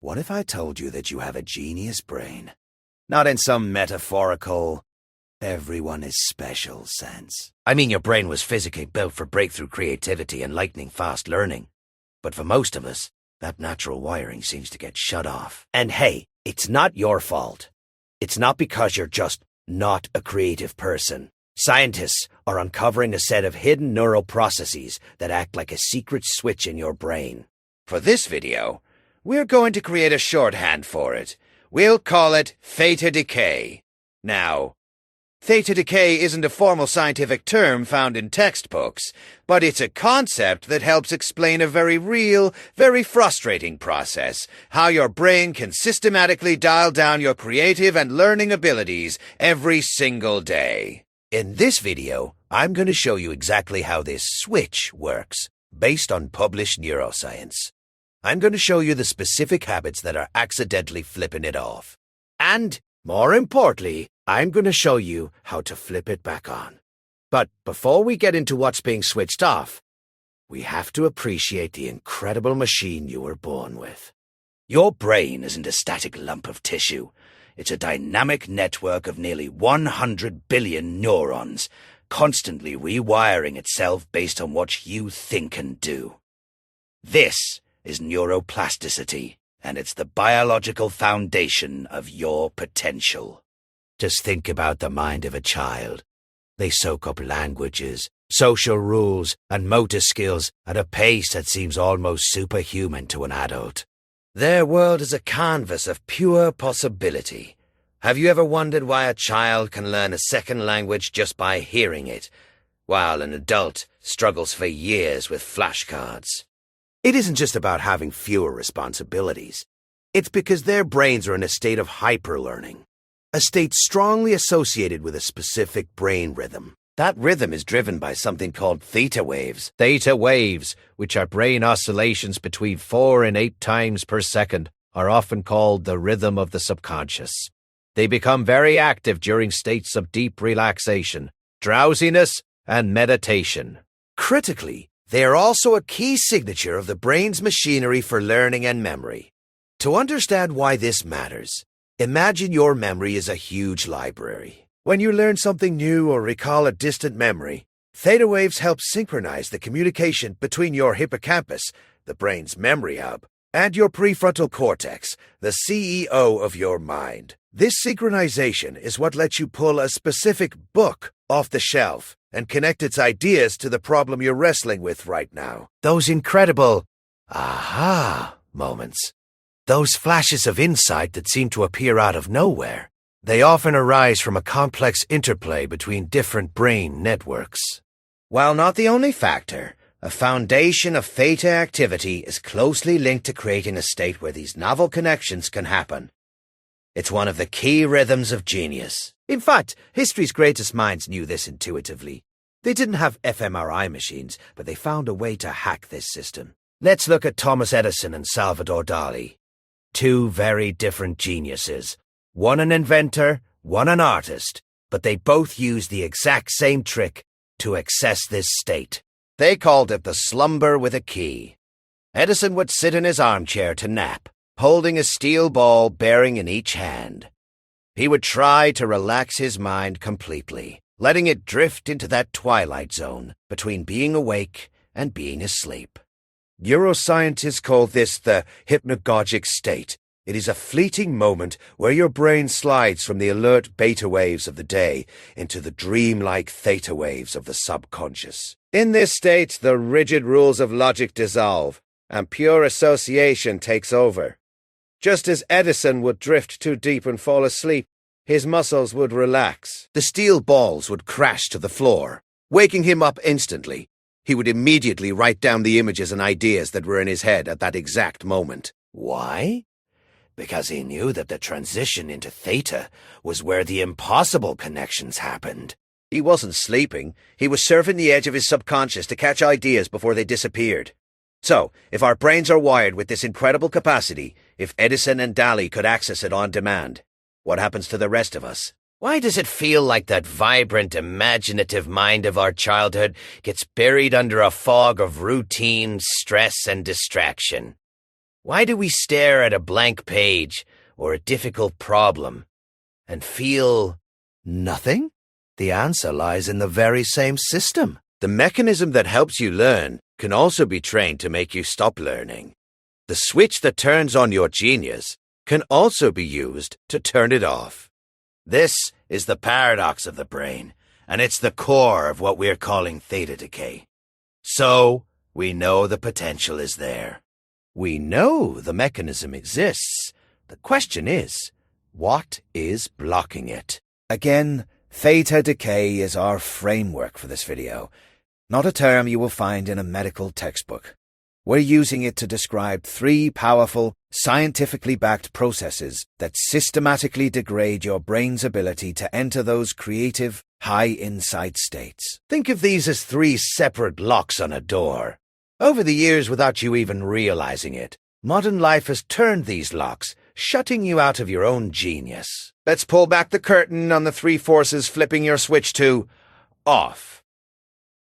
What if I told you that you have a genius brain? Not in some metaphorical, everyone is special sense. I mean, your brain was physically built for breakthrough creativity and lightning-fast learning. But for most of us, that natural wiring seems to get shut off. And hey, it's not your fault. It's not because you're just not a creative person. Scientists are uncovering a set of hidden neural processes that act like a secret switch in your brain. For this video, we're going to create a shorthand for it. We'll call it Theta Decay. Now, Theta Decay isn't a formal scientific term found in textbooks, but it's a concept that helps explain a very real, very frustrating process, how your brain can systematically dial down your creative and learning abilities every single day. In this video, I'm going to show you exactly how this switch works, based on published neuroscience. I'm going to show you the specific habits that are accidentally flipping it off. And, more importantly, I'm going to show you how to flip it back on. But before we get into what's being switched off, we have to appreciate the incredible machine you were born with. Your brain isn't a static lump of tissue. It's a dynamic network of nearly 100 billion neurons, constantly rewiring itself based on what you think and do. This is neuroplasticity, and it's the biological foundation of your potential. Just think about the mind of a child. They soak up languages, social rules, and motor skills at a pace that seems almost superhuman to an adult. Their world is a canvas of pure possibility. Have you ever wondered why a child can learn a second language just by hearing it, while an adult struggles for years with flashcards? It isn't just about having fewer responsibilities. It's because their brains are in a state of hyperlearning, a state strongly associated with a specific brain rhythm. That rhythm is driven by something called theta waves. Theta waves, which are brain oscillations between 4 and 8 times per second, are often called the rhythm of the subconscious. They become very active during states of deep relaxation, drowsiness, and meditation. Critically, they are also a key signature of the brain's machinery for learning and memory. To understand why this matters, imagine your memory is a huge library. When you learn something new or recall a distant memory, theta waves help synchronize the communication between your hippocampus, the brain's memory hub, and your prefrontal cortex, the CEO of your mind. This synchronization is what lets you pull a specific book off the shelf and connect its ideas to the problem you're wrestling with right now. Those incredible aha moments. Those flashes of insight that seem to appear out of nowhere. They often arise from a complex interplay between different brain networks. While not the only factor, a foundation of theta activity is closely linked to creating a state where these novel connections can happen. It's one of the key rhythms of genius. In fact, history's greatest minds knew this intuitively. They didn't have fMRI machines, but they found a way to hack this system. Let's look at Thomas Edison and Salvador Dali. Two very different geniuses. One an inventor, one an artist, but they both used the exact same trick to access this state. They called it the slumber with a key. Edison would sit in his armchair to nap, holding a steel ball bearing in each hand. He would try to relax his mind completely, letting it drift into that twilight zone between being awake and being asleep. Neuroscientists call this the hypnagogic state. It is a fleeting moment where your brain slides from the alert beta waves of the day into the dreamlike theta waves of the subconscious. In this state, the rigid rules of logic dissolve, and pure association takes over. Just as Edison would drift too deep and fall asleep, his muscles would relax. The steel balls would crash to the floor, waking him up instantly. He would immediately write down the images and ideas that were in his head at that exact moment. Why? Because he knew that the transition into theta was where the impossible connections happened. He wasn't sleeping. He was surfing the edge of his subconscious to catch ideas before they disappeared. So, if our brains are wired with this incredible capacity, if Edison and Dali could access it on demand, what happens to the rest of us? Why does it feel like that vibrant, imaginative mind of our childhood gets buried under a fog of routine, stress, and distraction? Why do we stare at a blank page or a difficult problem and feel nothing? The answer lies in the very same system. The mechanism that helps you learn can also be trained to make you stop learning. The switch that turns on your genius can also be used to turn it off. This is the paradox of the brain, and it's the core of what we're calling theta decay. So, we know the potential is there. We know the mechanism exists. The question is, what is blocking it? Again, theta decay is our framework for this video, not a term you will find in a medical textbook. We're using it to describe 3 powerful, scientifically backed processes that systematically degrade your brain's ability to enter those creative, high insight states. Think of these as 3 separate locks on a door. Over the years, without you even realizing it, modern life has turned these locks, shutting you out of your own genius. Let's pull back the curtain on the 3 forces flipping your switch to off.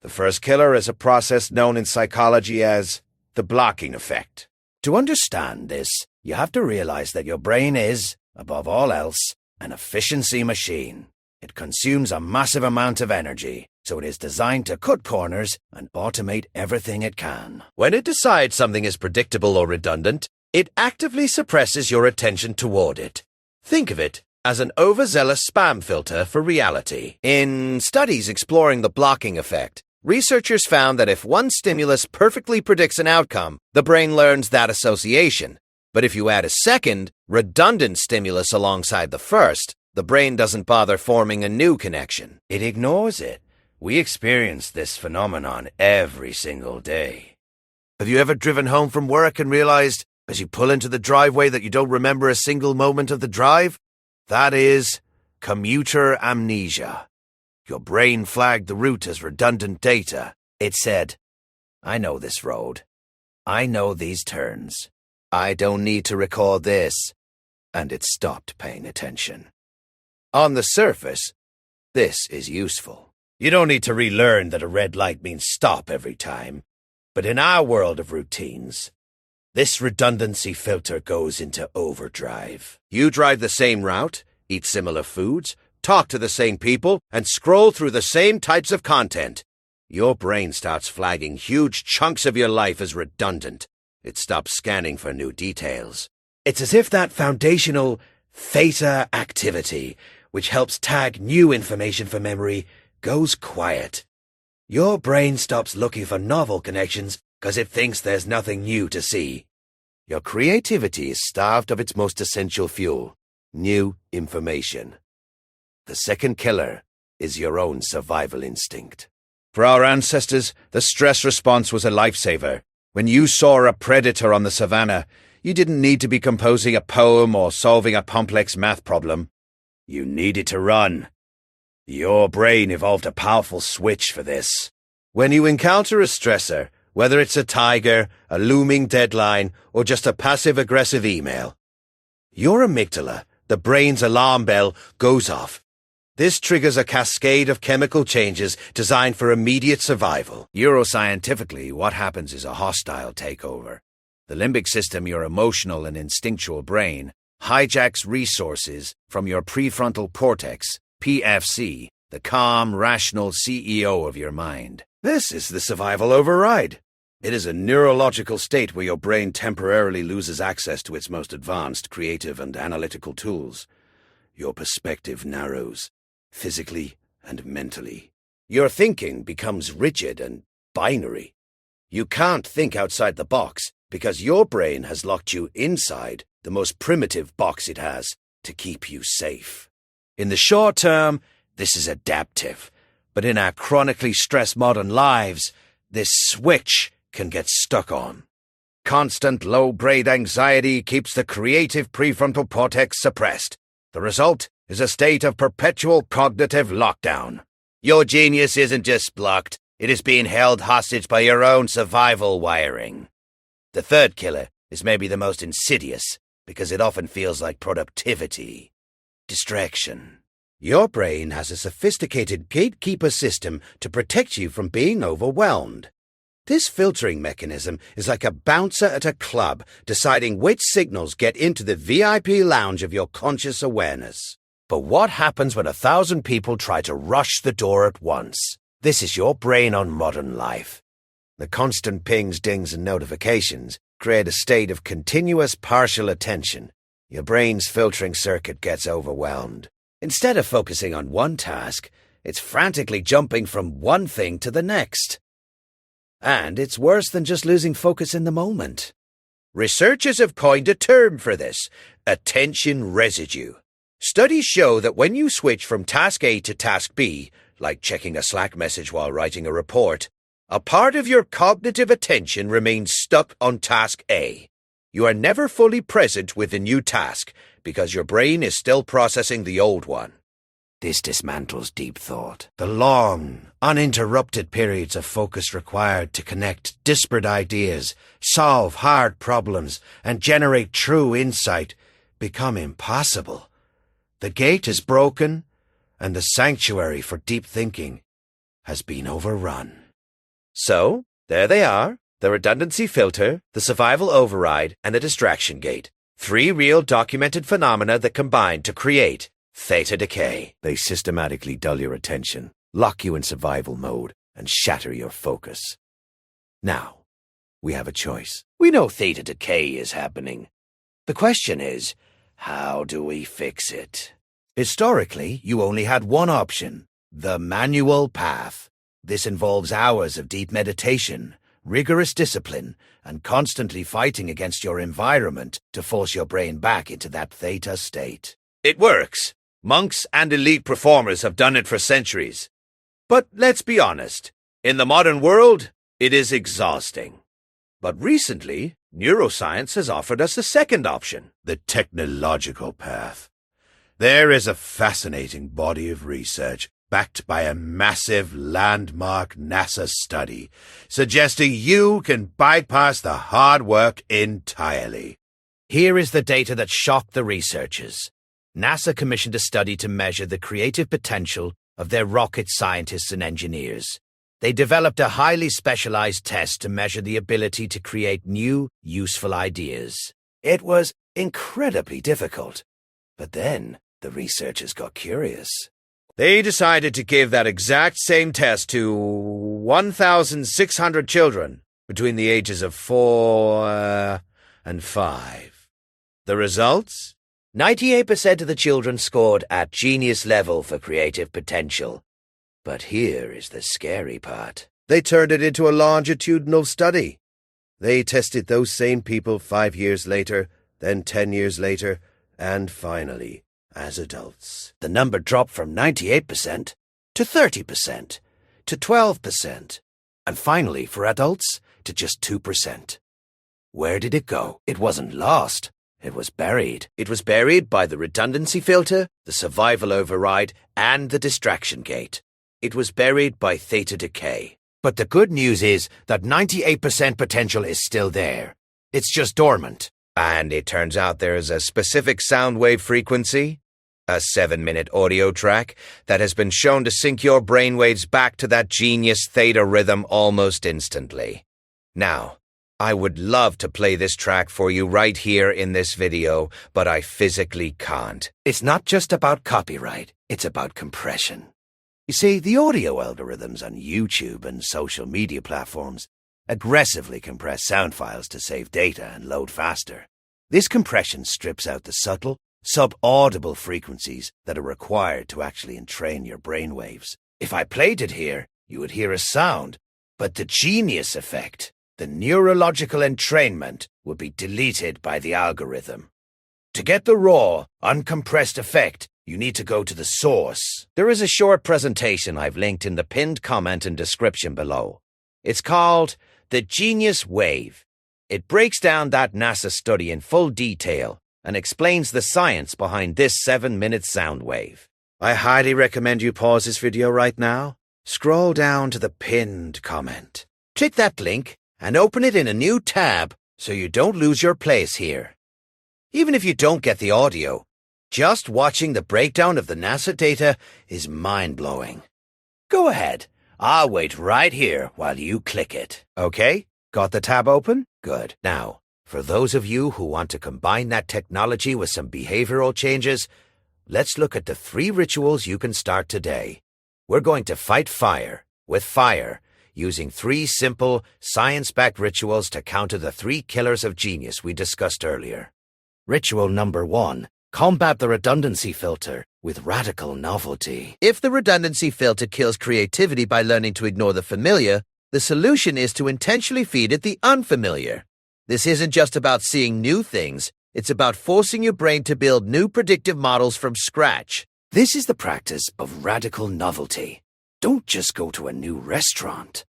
The first killer is a process known in psychology as the blocking effect. To understand this, you have to realize that your brain is, above all else, an efficiency machine. It consumes a massive amount of energy, so it is designed to cut corners and automate everything it can. When it decides something is predictable or redundant, it actively suppresses your attention toward it. Think of it as an overzealous spam filter for reality. In studies exploring the blocking effect, researchers found that if one stimulus perfectly predicts an outcome, the brain learns that association. But if you add a second, redundant stimulus alongside the first, the brain doesn't bother forming a new connection. It ignores it. We experience this phenomenon every single day. Have you ever driven home from work and realized, as you pull into the driveway, that you don't remember a single moment of the drive? That is commuter amnesia. Your brain flagged the route as redundant data. It said, I know this road. I know these turns. I don't need to recall this. And it stopped paying attention. On the surface, this is useful. You don't need to relearn that a red light means stop every time. But in our world of routines, this redundancy filter goes into overdrive. You drive the same route, eat similar foods, talk to the same people, and scroll through the same types of content. Your brain starts flagging huge chunks of your life as redundant. It stops scanning for new details. It's as if that foundational theta activity, which helps tag new information for memory, goes quiet. Your brain stops looking for novel connections because it thinks there's nothing new to see. Your creativity is starved of its most essential fuel, new information. The second killer is your own survival instinct. For our ancestors, the stress response was a lifesaver. When you saw a predator on the savannah, you didn't need to be composing a poem or solving a complex math problem. You needed to run. Your brain evolved a powerful switch for this. When you encounter a stressor, whether it's a tiger, a looming deadline, or just a passive-aggressive email, your amygdala, the brain's alarm bell, goes off. This triggers a cascade of chemical changes designed for immediate survival. Neuroscientifically, what happens is a hostile takeover. The limbic system, your emotional and instinctual brain, hijacks resources from your prefrontal cortex, PFC, the calm, rational CEO of your mind. This is the survival override. It is a neurological state where your brain temporarily loses access to its most advanced creative and analytical tools. Your perspective narrows, physically and mentally. Your thinking becomes rigid and binary. You can't think outside the box because your brain has locked you inside the most primitive box it has to keep you safe. In the short term, this is adaptive, but in our chronically stressed modern lives, this switch can get stuck on. Constant low-grade anxiety keeps the creative prefrontal cortex suppressed. The result is a state of perpetual cognitive lockdown. Your genius isn't just blocked, it is being held hostage by your own survival wiring. The third killer is maybe the most insidious because it often feels like productivity. Distraction. Your brain has a sophisticated gatekeeper system to protect you from being overwhelmed. This filtering mechanism is like a bouncer at a club deciding which signals get into the VIP lounge of your conscious awareness. But what happens when 1,000 people try to rush the door at once? This is your brain on modern life. The constant pings, dings, and notifications create a state of continuous partial attention. Your brain's filtering circuit gets overwhelmed. Instead of focusing on one task, it's frantically jumping from one thing to the next. And it's worse than just losing focus in the moment. Researchers have coined a term for this: attention residue. Studies show that when you switch from task A to task B, like checking a Slack message while writing a report, a part of your cognitive attention remains stuck on task A. You are never fully present with the new task because your brain is still processing the old one. This dismantles deep thought. The long, uninterrupted periods of focus required to connect disparate ideas, solve hard problems, and generate true insight become impossible. The gate is broken, and the sanctuary for deep thinking has been overrun. So, there they are, the redundancy filter, the survival override, and the distraction gate. 3 real documented phenomena that combine to create Theta Decay. They systematically dull your attention, lock you in survival mode, and shatter your focus. Now, we have a choice. We know Theta Decay is happening. The question is, how do we fix it? Historically, you only had one option: the manual path. This involves hours of deep meditation, rigorous discipline, and constantly fighting against your environment to force your brain back into that theta state. It works. Monks and elite performers have done it for centuries. But let's be honest, in the modern world, it is exhausting. But recently, neuroscience has offered us a second option: the technological path. There is a fascinating body of research backed by a massive landmark NASA study suggesting you can bypass the hard work entirely. Here is the data that shocked the researchers. NASA commissioned a study to measure the creative potential of their rocket scientists and engineers. They developed a highly specialized test to measure the ability to create new, useful ideas. It was incredibly difficult. But then the researchers got curious. They decided to give that exact same test to 1,600 children between the ages of 4 and 5. The results? 98% of the children scored at genius level for creative potential. But here is the scary part. They turned it into a longitudinal study. They tested those same people 5 years later, then 10 years later, and finally, as adults. The number dropped from 98% to 30%, to 12%, and finally, for adults, to just 2%. Where did it go? It wasn't lost. It was buried. It was buried by the redundancy filter, the survival override, and the distraction gate. It was buried by Theta Decay. But the good news is that 98% potential is still there. It's just dormant. And it turns out there's a specific soundwave frequency, a 7-minute audio track, that has been shown to sync your brainwaves back to that genius theta rhythm almost instantly. Now, I would love to play this track for you right here in this video, but I physically can't. It's not just about copyright, it's about compression. You see, the audio algorithms on YouTube and social media platforms aggressively compress sound files to save data and load faster. This compression strips out the subtle, sub-audible frequencies that are required to actually entrain your brainwaves. If I played it here, you would hear a sound, but the genius effect, the neurological entrainment, would be deleted by the algorithm. To get the raw, uncompressed effect, you need to go to the source. There is a short presentation I've linked in the pinned comment and description below. It's called The Genius Wave. It breaks down that NASA study in full detail and explains the science behind this 7-minute sound wave. I highly recommend you pause this video right now, scroll down to the pinned comment, click that link, and open it in a new tab so you don't lose your place here. Even if you don't get the audio, just watching the breakdown of the NASA data is mind-blowing. Go ahead, I'll wait right here while you click it. Okay? Got the tab open? Good. Now, for those of you who want to combine that technology with some behavioral changes, let's look at the 3 rituals you can start today. We're going to fight fire with fire, using 3 simple, science-backed rituals to counter the 3 killers of genius we discussed earlier. Ritual number 1. Combat the redundancy filter with radical novelty. If the redundancy filter kills creativity by learning to ignore the familiar, the solution is to intentionally feed it the unfamiliar. This isn't just about seeing new things, it's about forcing your brain to build new predictive models from scratch. This is the practice of radical novelty. Don't just go to a new restaurant.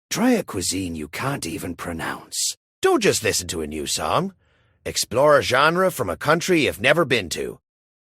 Try a cuisine you can't even pronounce. Don't just listen to a new song. Explore a genre from a country you've never been to.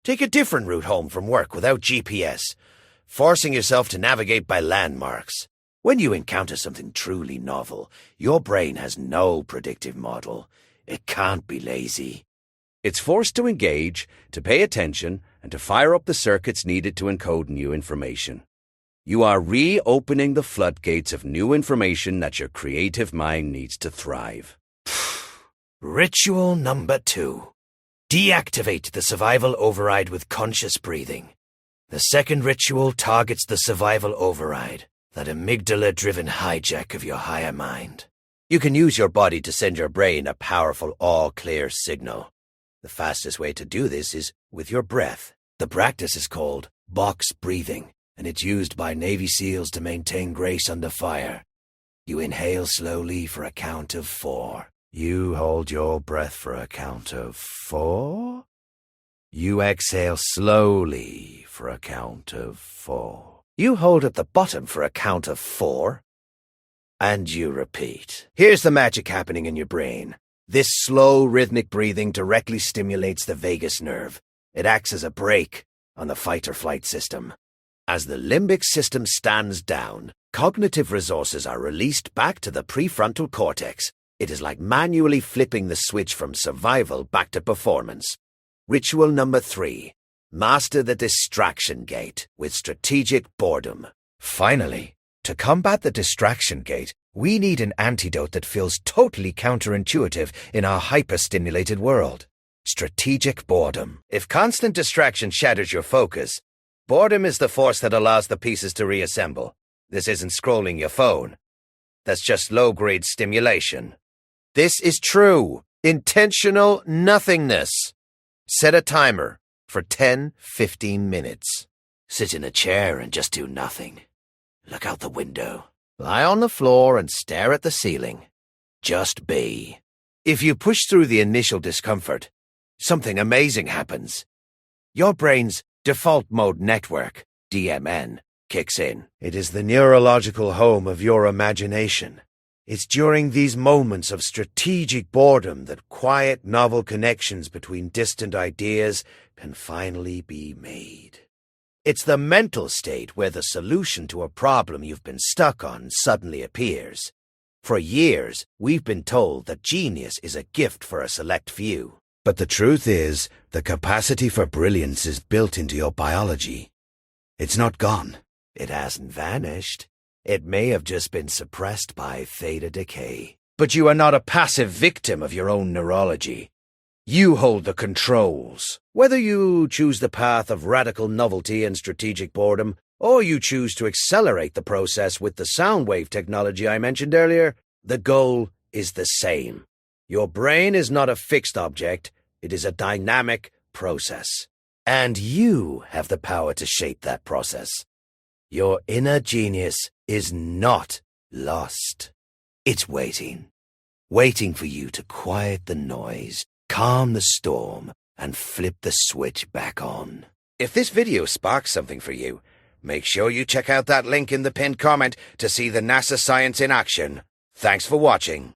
Take a different route home from work without GPS, forcing yourself to navigate by landmarks. When you encounter something truly novel, your brain has no predictive model. It can't be lazy. It's forced to engage, to pay attention, and to fire up the circuits needed to encode new information. You are reopening the floodgates of new information that your creative mind needs to thrive. Ritual number 2. Deactivate the survival override with conscious breathing. The second ritual targets the survival override, that amygdala-driven hijack of your higher mind. You can use your body to send your brain a powerful all-clear signal. The fastest way to do this is with your breath. The practice is called box breathing, and it's used by Navy SEALs to maintain grace under fire. You inhale slowly for a count of 4. You hold your breath for a count of 4. You exhale slowly for a count of 4. You hold at the bottom for a count of 4. And you repeat. Here's the magic happening in your brain. This slow, rhythmic breathing directly stimulates the vagus nerve. It acts as a brake on the fight-or-flight system. As the limbic system stands down, cognitive resources are released back to the prefrontal cortex. It is like manually flipping the switch from survival back to performance. Ritual number 3. Master the distraction gate with strategic boredom. Finally, to combat the distraction gate, we need an antidote that feels totally counterintuitive in our hyper-stimulated world. Strategic boredom. If constant distraction shatters your focus, boredom is the force that allows the pieces to reassemble. This isn't scrolling your phone. That's just low-grade stimulation. This is true, intentional nothingness. Set a timer for 10-15 minutes. Sit in a chair and just do nothing. Look out the window. Lie on the floor and stare at the ceiling. Just be. If you push through the initial discomfort, something amazing happens. Your brain's default mode network, DMN, kicks in. It is the neurological home of your imagination. It's during these moments of strategic boredom that quiet, novel connections between distant ideas can finally be made. It's the mental state where the solution to a problem you've been stuck on suddenly appears. For years, we've been told that genius is a gift for a select few. But the truth is, the capacity for brilliance is built into your biology. It's not gone. It hasn't vanished. It may have just been suppressed by Theta Decay. But you are not a passive victim of your own neurology. You hold the controls. Whether you choose the path of radical novelty and strategic boredom, or you choose to accelerate the process with the soundwave technology I mentioned earlier, the goal is the same. Your brain is not a fixed object, it is a dynamic process. And you have the power to shape that process. Your inner genius is not lost. It's waiting for you to quiet the noise, calm the storm, and flip the switch back on. If this video sparks something for you, make sure you check out that link in the pinned comment to see the NASA science in action. Thanks for watching.